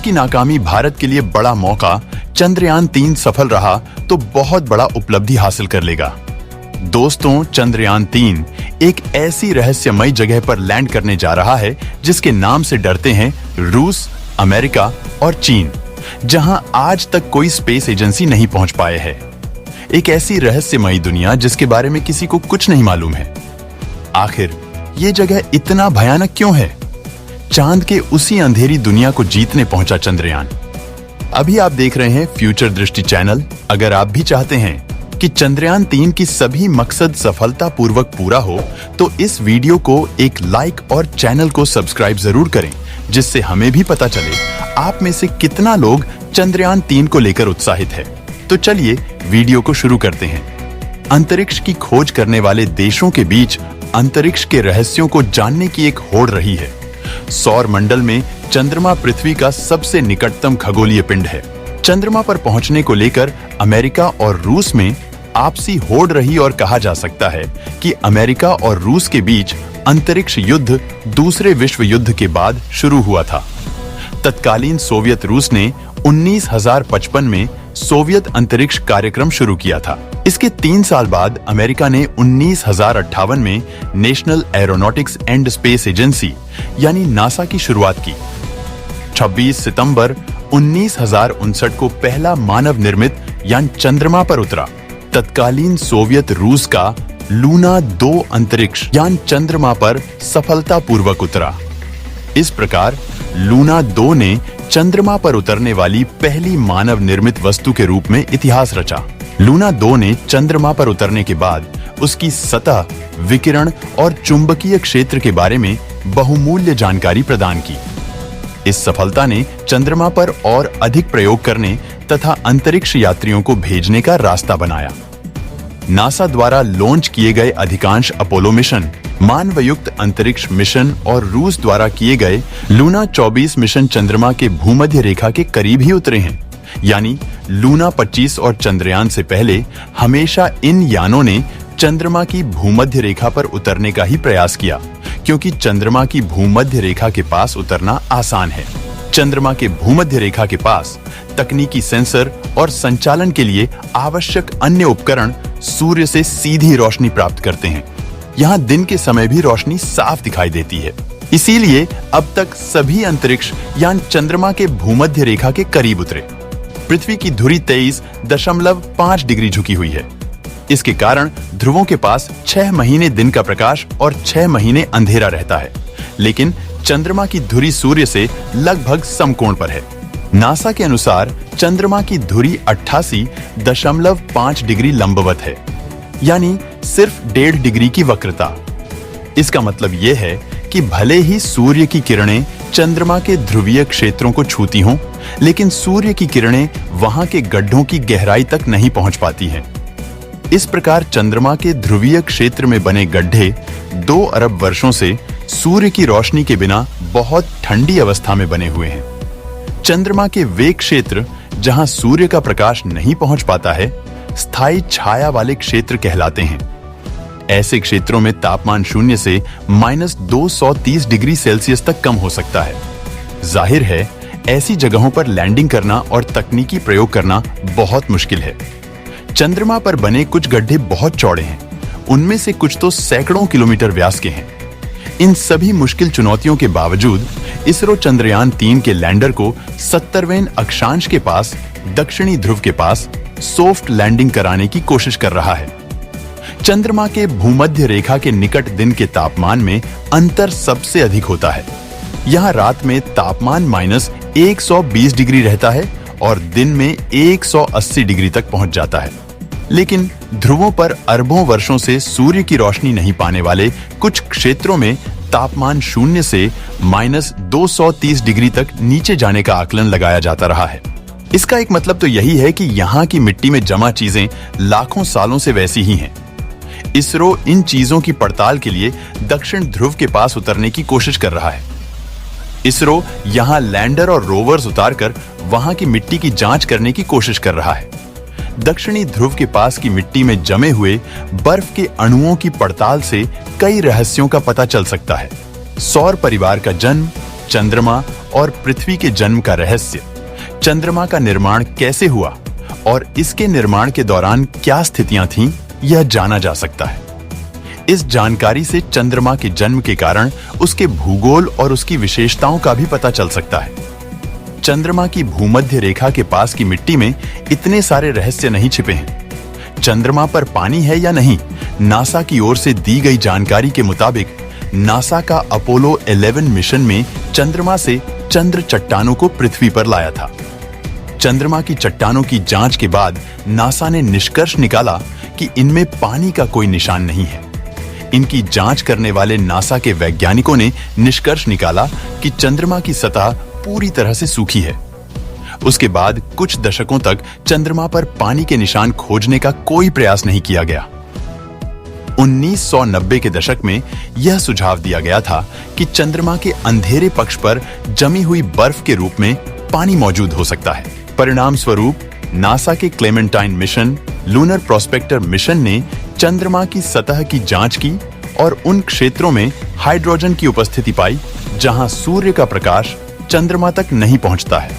की नाकामी भारत के लिए बड़ा मौका, चंद्रयान-3 सफल रहा तो बहुत बड़ा उपलब्धि हासिल कर लेगा। दोस्तों, चंद्रयान-3 एक ऐसी रहस्यमयी जगह पर लैंड करने जा रहा है जिसके नाम से डरते हैं रूस, अमेरिका और चीन, जहां आज तक कोई स्पेस एजेंसी नहीं पहुंच पाए है। एक ऐसी रहस्यमयी दुनिया जिसके बारे में किसी को कुछ नहीं मालूम है। आखिर ये जगह इतना भयानक क्यों है? चांद के उसी अंधेरी दुनिया को जीतने पहुंचा चंद्रयान। अभी आप देख रहे हैं फ्यूचर दृष्टि चैनल। अगर आप भी चाहते हैं कि चंद्रयान-3 की सभी मकसद सफलतापूर्वक पूरा हो, तो इस वीडियो को एक लाइक और चैनल को सब्सक्राइब जरूर करें, जिससे हमें भी पता चले आप में से कितना लोग चंद्रयान-3 को लेकर उत्साहित है। तो चलिए वीडियो को शुरू करते हैं। अंतरिक्ष की खोज करने वाले देशों के बीच अंतरिक्ष के रहस्यों को जानने की एक होड़ रही है। सौर मंडल में चंद्रमा पृथ्वी का सबसे निकटतम खगोलीय पिंड है। चंद्रमा पर पहुंचने को लेकर अमेरिका और रूस में आपसी होड़ रही और कहा जा सकता है कि अमेरिका और रूस के बीच अंतरिक्ष युद्ध दूसरे विश्व युद्ध के बाद शुरू हुआ था। तत्कालीन सोवियत रूस ने 1955 में सोवियत अंतरिक्ष कार्यक्रम शुरू किया था। इसके 3 साल बाद अमेरिका ने 1958 में national aeronautics and space agency यानी नासा की शुरुआत की। 26 सितंबर 1959 को पहला मानव निर्मित यान चंद्रमा पर उतरा। तत्कालीन सोवियत रूस का लूना 2 अंतरिक्ष यान चंद्रमा पर सफलतापूर्वक उतरा। इस प्रकार लूना 2 ने चंद्रमा पर उतरने वाली पहली मानव निर्मित वस्तु के रूप में इतिहास रचा। लूना 2 ने चंद्रमा पर उतरने के बाद उसकी सतह, विकिरण और चुंबकीय क्षेत्र के बारे में बहुमूल्य जानकारी प्रदान की। इस सफलता ने चंद्रमा पर और अधिक प्रयोग करने तथा अंतरिक्ष यात्रियों को भेजने का रास्ता बनाया। नासा द्वारा लॉन्च किए गए अधिकांश अपोलो मिशन, मानवयुक्त अंतरिक्ष मिशन और रूस द्वारा किए गए लूना 24 मिशन चंद्रमा के भूमध्य रेखा के करीब ही उतरे हैं। यानी लूना 25 और चंद्रयान से पहले हमेशा इन यानों ने चंद्रमा की भूमध्य रेखा पर उतरने का ही प्रयास किया, क्योंकि चंद्रमा की भूमध्य रेखा के पास उतरना आसान है। चंद्रमा के भूमध्य रेखा के पास तकनीकी सेंसर और संचालन के लिए आवश्यक अन्य उपकरण सूर्य से सीधी रोशनी प्राप्त करते हैं। यहाँ दिन के समय भी रोशनी साफ दिखाई देती है। इसीलिए अब तक सभी अंतरिक्ष यान चंद्रमा के भूमध्य रेखा के करीब उतरे। पृथ्वी की धुरी 23.5 डिग्री झुकी हुई है। इसके कारण ध्रुवों के पास 6 महीने दिन का प्रकाश और 6 महीने अंधेरा रहता है, लेकिन चंद्रमा की धुरी सूर्य से लगभग समकोण पर है। नासा के अनुसार चंद्रमा की धुरी 88.5 डिग्री लंबवत है, यानी सिर्फ 1.5 डिग्री की वक्रता। इसका मतलब यह है कि भले ही सूर्य की किरणें चंद्रमा के ध्रुवीय क्षेत्रों को छूती हों, लेकिन सूर्य की किरणें वहां के गड्ढों की गहराई तक नहीं पहुंच पाती हैं। इस प्रकार चंद्रमा के ध्रुवीय क्षेत्र में बने गड्ढे 2 अरब वर्षों से सूर्य की रोशनी के बिना बहुत ठंडी अवस्था में बने हुए हैं। चंद्रमा के वे क्षेत्र जहां सूर्य का प्रकाश नहीं पहुंच पाता है, स्थायी छाया वाले क्षेत्र कहलाते हैं। ऐसे क्षेत्रों में तापमान शून्य से -230 डिग्री सेल्सियस तक कम हो सकता है। जाहिर है, ऐसी जगहों पर लैंडिंग करना और तकनीकी प्रयोग करना बहुत मुश्किल है। चंद्रमा पर बने कुछ गड्ढे बहुत चौड़े हैं, उनमें से कुछ तो सैकड़ों किलोमीटर व्यास के हैं। इन सभी मुश्किल चुनौतियों के बावजूद इसरो चंद्रयान-3 के लैंडर को 70वें अक्षांश के पास दक्षिणी ध्रुव के पास सॉफ्ट लैंडिंग कराने की कोशिश कर रहा है। चंद्रमा के भूमध्य रेखा के निकट दिन के तापमान में अंतर सबसे अधिक होता है। यहाँ रात में तापमान -120 डिग्री रहता है और दिन में 180 डिग्री तक पहुंच जाता है। लेकिन ध्रुवों पर अरबों वर्षों से सूर्य की रोशनी नहीं पाने वाले कुछ क्षेत्रों में तापमान शून्य से -230 डिग्री तक नीचे जाने का आकलन लगाया जाता रहा है। इसका एक मतलब तो यही है कि यहाँ की मिट्टी में जमा चीजें लाखों सालों से वैसी ही हैं। इसरो इन चीजों की पड़ताल के लिए दक्षिण ध्रुव के पास उतरने की कोशिश कर रहा है। इसरो यहाँ लैंडर और रोवर्स उतारकर वहां की मिट्टी की जांच करने की कोशिश कर रहा है। दक्षिणी ध्रुव के पास की मिट्टी में जमे हुए बर्फ के अणुओं की पड़ताल से कई रहस्यों का पता चल सकता है। सौर परिवार का जन्म, चंद्रमा और पृथ्वी के जन्म का रहस्य, चंद्रमा का निर्माण कैसे हुआ और इसके निर्माण के दौरान क्या स्थितियां थीं, यह जाना जा सकता है। इस जानकारी से चंद्रमा के जन्म के कारण उसके भूगोल और उसकी विशेषताओं का भी पता चल सकता है। चंद्रमा की भूमध्य रेखा के पास की मिट्टी में इतने सारे रहस्य नहीं छिपे हैं। चंद्रमा पर पानी है या नहीं, नासा की ओर से दी गई जानकारी के मुताबिक नासा का अपोलो 11 मिशन में चंद्रमा से चंद्र चट्टानों को पृथ्वी पर लाया था। चंद्रमा की चट्टानों की जांच के बाद नासा ने निष्कर्ष निकाला कि इनमें पानी का कोई निशान नहीं है। इनकी जांच करने वाले नासा के वैज्ञानिकों ने निष्कर्ष निकाला कि चंद्रमा की सतह पूरी तरह से सूखी है। उसके बाद कुछ दशकों तक चंद्रमा पर पानी के निशान खोजने का कोई प्रयास नहीं किया गया। 1990 के दशक में यह सुझाव दिया गया था कि चंद्रमा के अंधेरे पक्ष पर जमी हुई बर्फ के रूप में पानी मौजूद हो सकता है। परिणाम स्वरूप नासा के Clementine mission, lunar prospector mission ने चंद्रमा की सतह की जांच की और उन क्षेत्रों में हाइड्रोजन की उपस्थिति पाई जहां सूर्य का प्रकाश चंद्रमा तक नहीं पहुंचता है।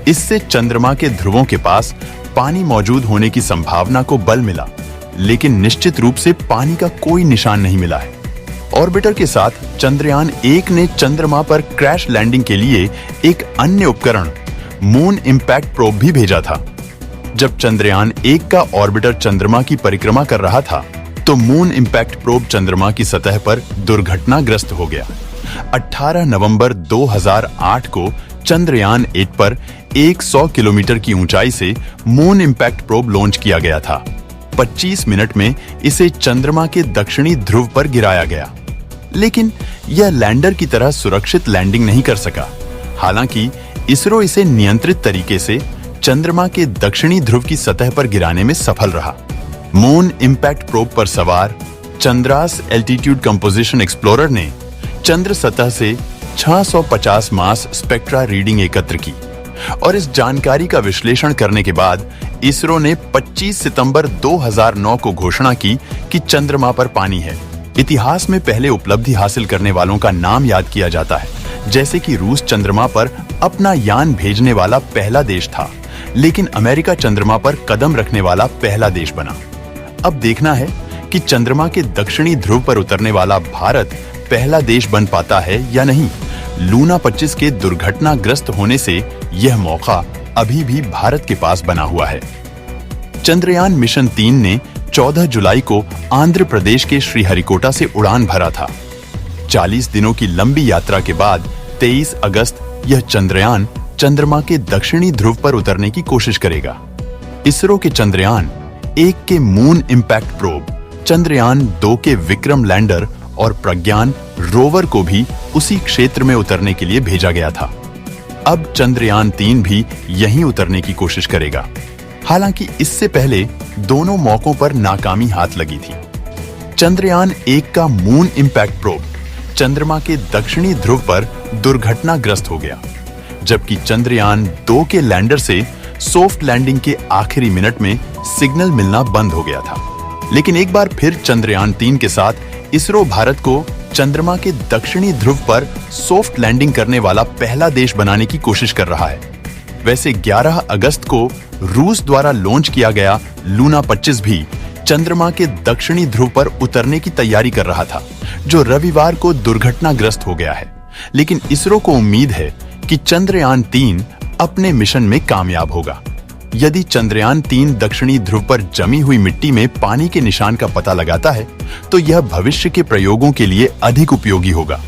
इससे चंद्रमा के ध्रुवों के पास पानी मौजूद होने की संभावना को बल मिला, लेकिन निश्चित रूप से पानी का कोई निशान नहीं मिला है। ऑर्बिटर के साथ चंद्रयान 1 ने चंद्रमा पर क्रैश लैंडिंग के लिए एक अन्य उपकरण मून इंपैक्ट प्रोब भी भेजा था। जब चंद्रयान 1 का ऑर्बिटर चंद्रमा की परिक्रमा कर रहा था, तो मून इंपैक्ट प्रोब चंद्रमा की सतह पर दुर्घटनाग्रस्त हो गया। 18 नवंबर 2008 को चंद्रयान 1 पर 100 किलोमीटर की ऊंचाई से मून इंपैक्ट प्रोब लॉन्च किया गया था। 25 मिनट में इसे चंद्रमा के दक्षिणी ध्रुव पर गिराया गया, लेकिन यह लैंडर की तरह सुरक्षित लैंडिंग नहीं कर सका। हालांकि इसरो इसे नियंत्रित तरीके से चंद्रमा के दक्षिणी ध्रुव की सतह पर गिराने में सफल रहा। मून इंपैक्ट प्रोब पर सवार चंद्रास एल्टीट्यूड कंपोजिशन एक्सप्लोरर ने चंद्र सतह से 650 मास स्पेक्ट्रा रीडिंग एकत्र की और इस जानकारी का विश्लेषण करने के बाद इसरो ने 25 सितंबर 2009 को घोषणा की कि चंद्रमा पर पानी है। इतिहास में पहले उपलब्धि हासिल करने वालों का नाम याद किया जाता है, जैसे कि रूस चंद्रमा पर अपना यान भेजने वाला पहला देश था, लेकिन अमेरिका चंद्रमा पर कदम रखने वाला पहला देश बना। अब देखना है कि चंद्रमा के दक्षिणी ध्रुव पर उतरने वाला भारत पहला देश बन पाता है या नहीं। लूना 25 के दुर्घटनाग्रस्त होने से यह मौका अभी भी भारत के पास बना हुआ है। चंद्रयान मिशन 3 ने 14 जुलाई को आंध्र प्रदेश के श्रीहरिकोटा से उड़ान भरा था। 40 दिनों की लंबी यात्रा के बाद 23 अगस्त यह चंद्रयान चंद्रमा के दक्षिणी ध्रुव पर उतरने की कोशिश करेगा। इसरो के चंद्रयान 1 के मून इंपैक्ट प्रोब, चंद्रयान 2 के विक्रम लैंडर और प्रज्ञान रोवर को भी उसी क्षेत्र में उतरने के लिए भेजा गया था। अब चंद्रयान 3 भी यहीं उतरने की कोशिश करेगा। हालांकि इससे पहले दोनों मौकों पर नाकामी हाथ लगी थी। चंद्रयान 1 का मून इंपैक्ट प्रोब चंद्रमा के दक्षिणी ध्रुव पर दुर्घटनाग्रस्त हो गया, जबकि चंद्रयान 2 के लैंडर से सॉफ्ट लैंडिंग के आखिरी मिनट में सिग्नल मिलना बंद हो गया था। लेकिन एक बार फिर चंद्रयान 3 के साथ इसरो भारत को चंद्रमा के दक्षिणी ध्रुव पर सॉफ्ट लैंडिंग करने वाला पहला देश बनाने की कोशिश कर रहा है। वैसे 11 अगस्त को रूस द्वारा लॉन्च किया गया लूना 25 भी चंद्रमा के दक्षिणी ध्रुव पर उतरने की तैयारी कर रहा था, जो रविवार को दुर्घटनाग्रस्त हो गया है। लेकिन इसरो को उम्मीद है कि चंद्रयान 3 अपने मिशन में कामयाब होगा। यदि चंद्रयान 3 दक्षिणी ध्रुव पर जमी हुई मिट्टी में पानी के निशान का पता लगाता है, तो यह भविष्य के प्रयोगों के लिए अधिक उपयोगी होगा।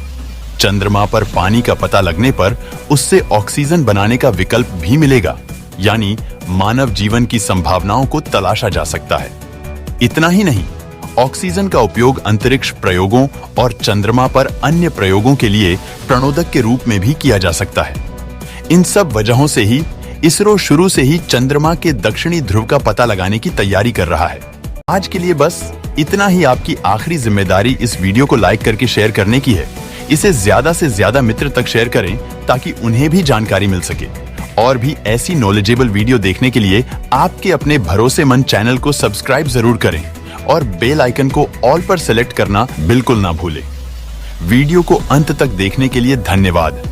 चंद्रमा पर पानी का पता लगने पर उससे ऑक्सीजन बनाने का विकल्प भी मिलेगा, यानी मानव जीवन की संभावनाओं को तलाशा जा सकता है। इतना ही नहीं, ऑक्सीजन का उपयोग अंतरिक्ष प्रयोगों और चंद्रमा पर अन्य प्रयोगों के लिए प्रणोदक के रूप में भी किया जा सकता है। इन सब वजहों से ही इसरो शुरू से ही चंद्रमा के दक्षिणी ध्रुव का पता लगाने की तैयारी कर रहा है। आज के लिए बस इतना ही। आपकी आखिरी जिम्मेदारी इस वीडियो को लाइक करके शेयर करने की है। इसे ज्यादा से ज्यादा मित्र तक शेयर करें ताकि उन्हें भी जानकारी मिल सके। और भी ऐसी नॉलेजेबल वीडियो देखने के लिए आपके अपने भरोसेमंद चैनल को सब्सक्राइब जरूर करें और बेल आइकन को ऑल पर सेलेक्ट करना बिल्कुल ना भूलें। वीडियो को अंत तक देखने के लिए धन्यवाद।